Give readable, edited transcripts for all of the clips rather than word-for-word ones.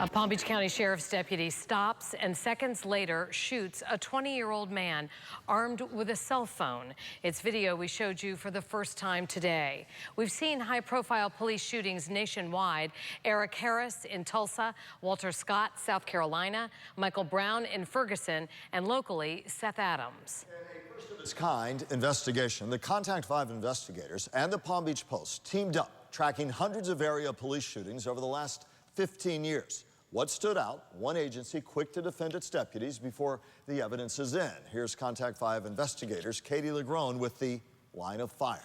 A Palm Beach County Sheriff's deputy stops and seconds later shoots a 20-year-old man armed with a cell phone. It's video we showed you for the first time today. We've seen high-profile police shootings nationwide. Eric Harris in Tulsa, Walter Scott, South Carolina, Michael Brown in Ferguson, and locally, Seth Adams. First of its kind investigation, the Contact 5 investigators and the Palm Beach Post teamed up, tracking hundreds of area police shootings over the last 15 years. What stood out? One agency quick to defend its deputies before the evidence is in. Here's Contact 5 investigators Katie Legrone with the line of fire.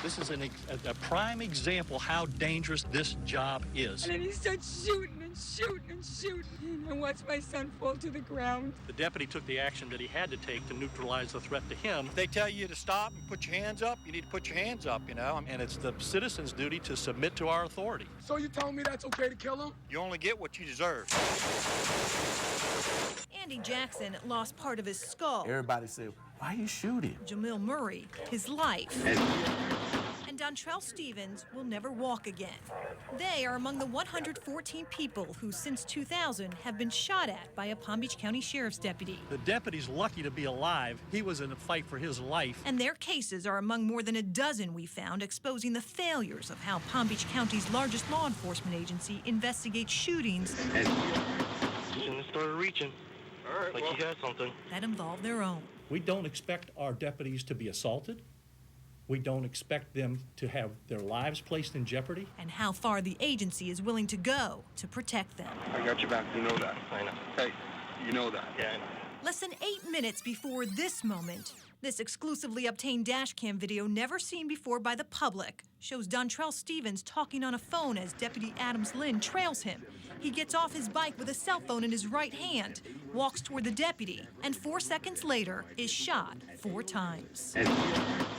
This is a prime example how dangerous this job is. And then he starts shooting and shooting and shooting. And watched my son fall to the ground. The deputy took the action that he had to take to neutralize the threat to him. If they tell you to stop and put your hands up, you need to put your hands up, you know. And it's the citizens' duty to submit to our authority. So you telling me that's okay to kill him? You only get what you deserve. Andy Jackson lost part of his skull. Everybody said, why you shooting? Jamil Murray, his life. And Dontrell Stevens will never walk again. They are among the 114 people who since 2000 have been shot at by a Palm Beach County Sheriff's deputy. The deputy's lucky to be alive. He was in a fight for his life. And their cases are among more than a dozen we found, exposing the failures of how Palm Beach County's largest law enforcement agency investigates shootings. Shouldn't have started reaching. All right, like you had something. That involve their own. We don't expect our deputies to be assaulted. We don't expect them to have their lives placed in jeopardy. And how far the agency is willing to go to protect them. I got your back. You know that. I know. Hey, you know that. Yeah, I know. Less than 8 minutes before this moment, this exclusively obtained dashcam video never seen before by the public shows Dontrell Stevens talking on a phone as Deputy Adams Lynn trails him. He gets off his bike with a cell phone in his right hand, walks toward the deputy, and 4 seconds later is shot 4 times.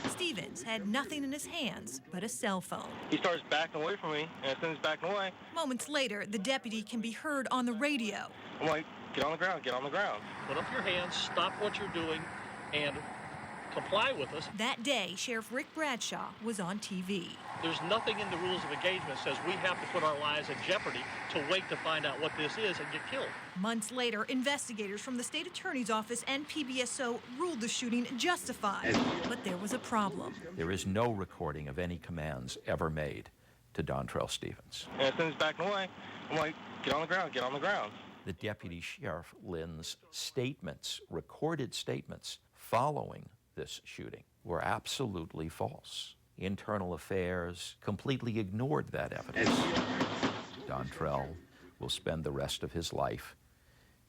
Stevens had nothing in his hands but a cell phone. He starts backing away from me, and as soon as he's backing away... Moments later, the deputy can be heard on the radio. I'm like, get on the ground, get on the ground. Put up your hands, stop what you're doing, and comply with us. That day, Sheriff Rick Bradshaw was on TV. There's nothing in the rules of engagement that says we have to put our lives in jeopardy to wait to find out what this is and get killed. Months later, investigators from the state attorney's office and PBSO ruled the shooting justified. But there was a problem. There is no recording of any commands ever made to Dontrell Stevens. And as soon as he's backing away, I'm like, get on the ground, get on the ground. The Deputy Sheriff Lynn's statements, recorded statements following this shooting, were absolutely false. Internal Affairs completely ignored that evidence. Dontrell will spend the rest of his life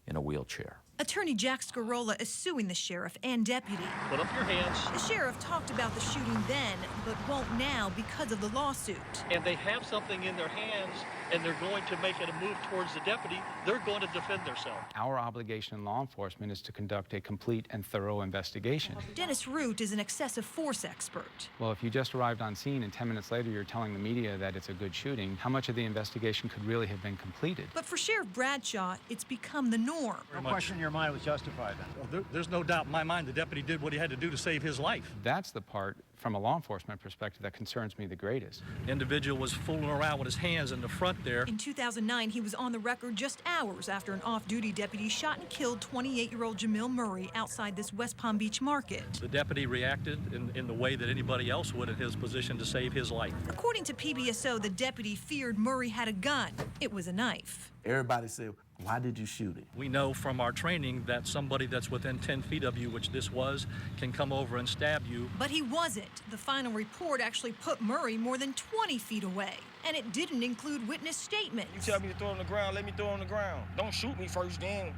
in a wheelchair. Attorney Jack Scarola is suing the sheriff and deputy. Put up your hands. The sheriff talked about the shooting then, but won't now because of the lawsuit. And they have something in their hands, and they're going to make it a move towards the deputy. They're going to defend themselves. Our obligation in law enforcement is to conduct a complete and thorough investigation. Dennis Root is an excessive force expert. Well, if you just arrived on scene and 10 minutes later you're telling the media that it's a good shooting, how much of the investigation could really have been completed? But for Sheriff Bradshaw, it's become the norm. No question in your mind was justified then. Well, there's no doubt in my mind the deputy did what he had to do to save his life. That's the part, from a law enforcement perspective, that concerns me the greatest. The individual was fooling around with his hands in the front there. In 2009, he was on the record just hours after an off-duty deputy shot and killed 28-year-old Jamil Murray outside this West Palm Beach market. The deputy reacted in the way that anybody else would in his position to save his life. According to PBSO, the deputy feared Murray had a gun. It was a knife. Everybody said, why did you shoot him? We know from our training that somebody that's within 10 feet of you, which this was, can come over and stab you. But he wasn't. The final report actually put Murray more than 20 feet away. And it didn't include witness statements. You tell me to throw on the ground, let me throw on the ground. Don't shoot me first then.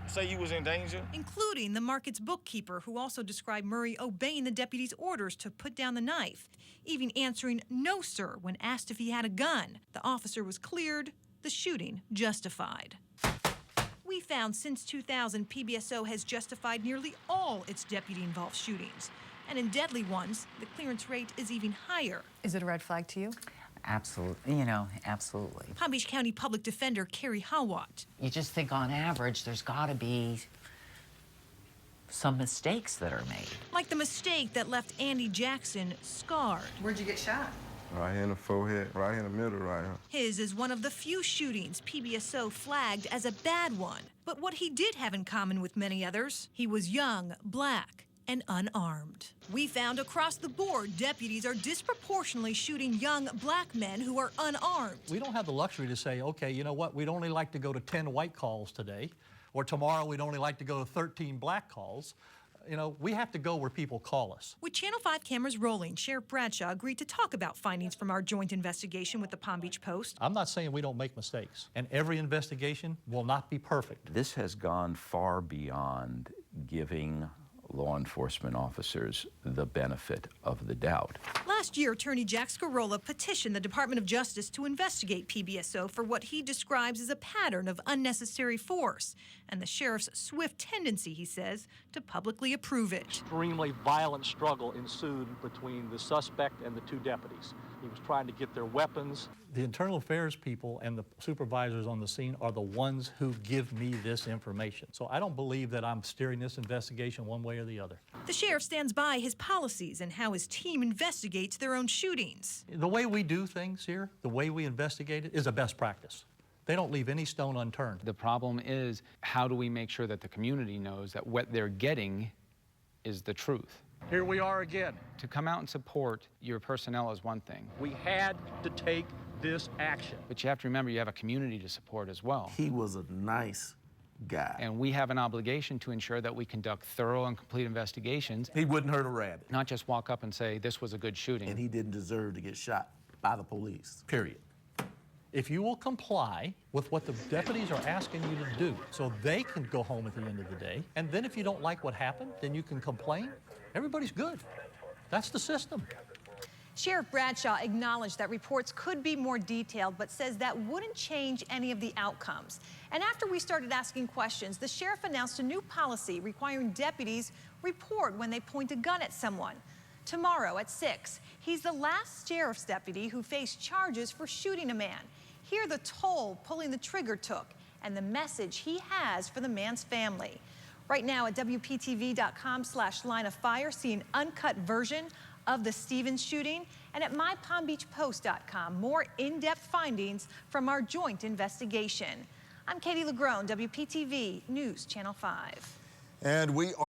Say you was in danger. Including the market's bookkeeper, who also described Murray obeying the deputy's orders to put down the knife, even answering no, sir, when asked if he had a gun. The officer was cleared, the shooting justified. We found since 2000, PBSO has justified nearly all its deputy-involved shootings. And in deadly ones, the clearance rate is even higher. Is it a red flag to you? Absolutely, absolutely. Palm Beach County Public Defender Carrie Hawat. You just think on average there's got to be some mistakes that are made. Like the mistake that left Andy Jackson scarred. Where'd you get shot? Right here in the forehead, right here in the middle, right here. His is one of the few shootings PBSO flagged as a bad one. But what he did have in common with many others, he was young, black, and unarmed. We found across the board deputies are disproportionately shooting young black men who are unarmed. We don't have the luxury to say, okay, you know what, we'd only like to go to 10 white calls today, or tomorrow we'd only like to go to 13 black calls. You know, we have to go where people call us. With Channel 5 cameras rolling, Sheriff Bradshaw agreed to talk about findings from our joint investigation with the Palm Beach Post. I'm not saying we don't make mistakes, and every investigation will not be perfect. This has gone far beyond giving law enforcement officers the benefit of the doubt. Last year, Attorney Jack Scarola petitioned the Department of Justice to investigate PBSO for what he describes as a pattern of unnecessary force, and the sheriff's swift tendency, he says, to publicly approve it. Extremely violent struggle ensued between the suspect and the two deputies. He was trying to get their weapons. The internal affairs people and the supervisors on the scene are the ones who give me this information. So I don't believe that I'm steering this investigation one way or the other. The sheriff stands by his policies and how his team investigates their own shootings. The way we do things here, the way we investigate it, is a best practice. They don't leave any stone unturned. The problem is, how do we make sure that the community knows that what they're getting is the truth? Here we are again. To come out and support your personnel is one thing. We had to take this action. But you have to remember you have a community to support as well. He was a nice guy. And we have an obligation to ensure that we conduct thorough and complete investigations. He wouldn't hurt a rabbit. Not just walk up and say, this was a good shooting. And he didn't deserve to get shot by the police, period. If you will comply with what the deputies are asking you to do so they can go home at the end of the day, and then if you don't like what happened, then you can complain, everybody's good. That's the system. Sheriff Bradshaw acknowledged that reports could be more detailed, but says that wouldn't change any of the outcomes. And after we started asking questions, the sheriff announced a new policy requiring deputies report when they point a gun at someone. Tomorrow at 6, he's the last sheriff's deputy who faced charges for shooting a man. Hear the toll pulling the trigger took and the message he has for the man's family. Right now at WPTV.com/lineoffire, see an uncut version of the Stevens shooting, and at mypalmbeachpost.com, more in-depth findings from our joint investigation. I'm Katie LaGrone, WPTV News Channel 5. And we are